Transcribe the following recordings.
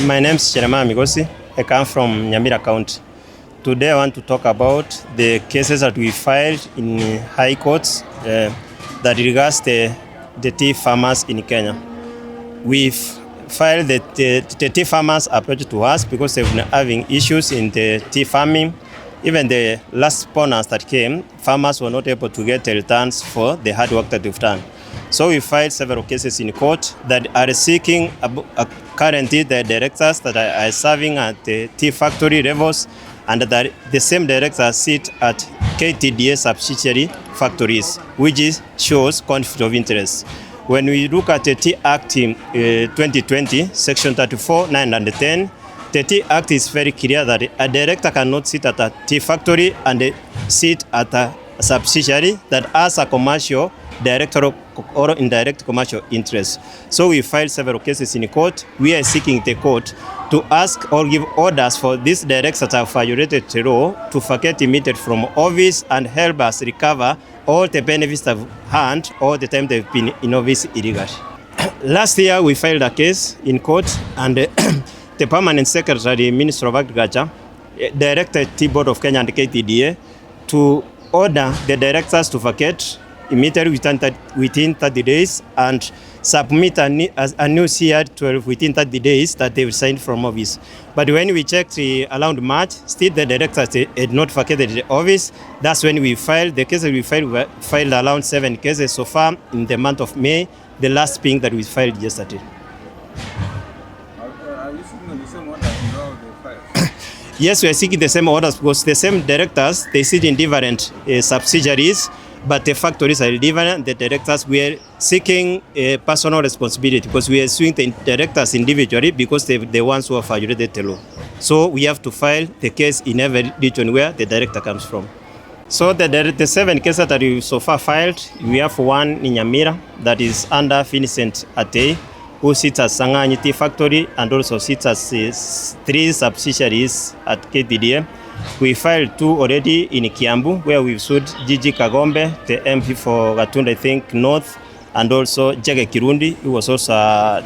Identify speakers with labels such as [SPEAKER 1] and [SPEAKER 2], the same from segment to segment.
[SPEAKER 1] My name is John Migosi. I come from Nyamira County. Today I want to talk about the cases that we filed in high courts that regards the tea farmers in Kenya. We've filed the tea farmers approach to us because they've been having issues in the tea farming. Even the last bonus that came, farmers were not able to get returns for the hard work that they've done. So we filed several cases in court that are seeking currently the directors that are serving at the tea factory levels, and that the same directors sit at KTDA subsidiary factories, which shows conflict of interest. When we look at the Tea Act in 2020, Section 34, 9 and 10, the Tea Act is very clear that a director cannot sit at a tea factory and sit at a subsidiary that has a commercial direct or indirect commercial interest. So we filed several cases in court. We are seeking the court to ask or give orders for these directors that have violated the law to vacate immediately from office and help us recover all the benefits they've had all the time they've been in office illegally. Last year we filed a case in court, and the Permanent Secretary, Minister of Agriculture, directed Tea Board of Kenya and KTDA to order the directors to vacate immediately within 30 days and submit a new CR12 within 30 days that they resigned from office. But when we checked around March, still the directors had not vacated the office. That's when we filed the cases. We filed around 7 cases so far in the month of May, the last being that we filed yesterday.
[SPEAKER 2] Are you seeking the same orders in all the files?
[SPEAKER 1] Yes, we are seeking the same orders because the same directors, they sit in different subsidiaries, but the factories are different. The directors, we are seeking a personal responsibility because we are suing the directors individually because they're the ones who have violated the law. So we have to file the case in every region where the director comes from. So the 7 cases that we so far filed, we have one in Nyamira that is under Vincent Atei, who sits at Sanganyi Tea Factory and also sits as 3 subsidiaries at KTDA. We filed 2 already in Kiambu, where we've sued Gigi Kagombe, the MP for Gatunda, I think, North, and also Jege Kirundi, who was also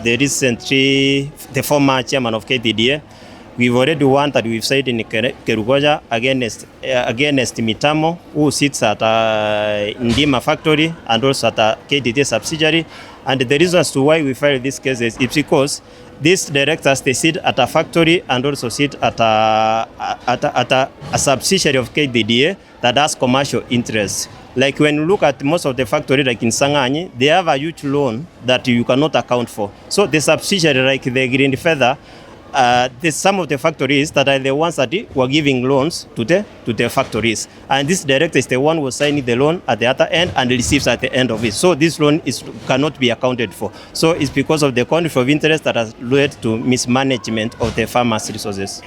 [SPEAKER 1] the former chairman of KTDA. We've already one that we've said in Kerugoja against Mitamo, who sits at Ndima Factory and also at a KTDA subsidiary. And the reasons to why we filed these cases is because these directors, they sit at a factory and also sit at a subsidiary of KTDA that has commercial interests. Like when you look at most of the factory, like in Sanganyi, they have a huge loan that you cannot account for. So the subsidiary, like the Green Feather, some of the factories that are the ones that were giving loans to the factories, and this director is the one who was signing the loan at the other end and receives at the end of it. So this loan cannot be accounted for. So it's because of the conflict of interest that has led to mismanagement of the farmers' resources.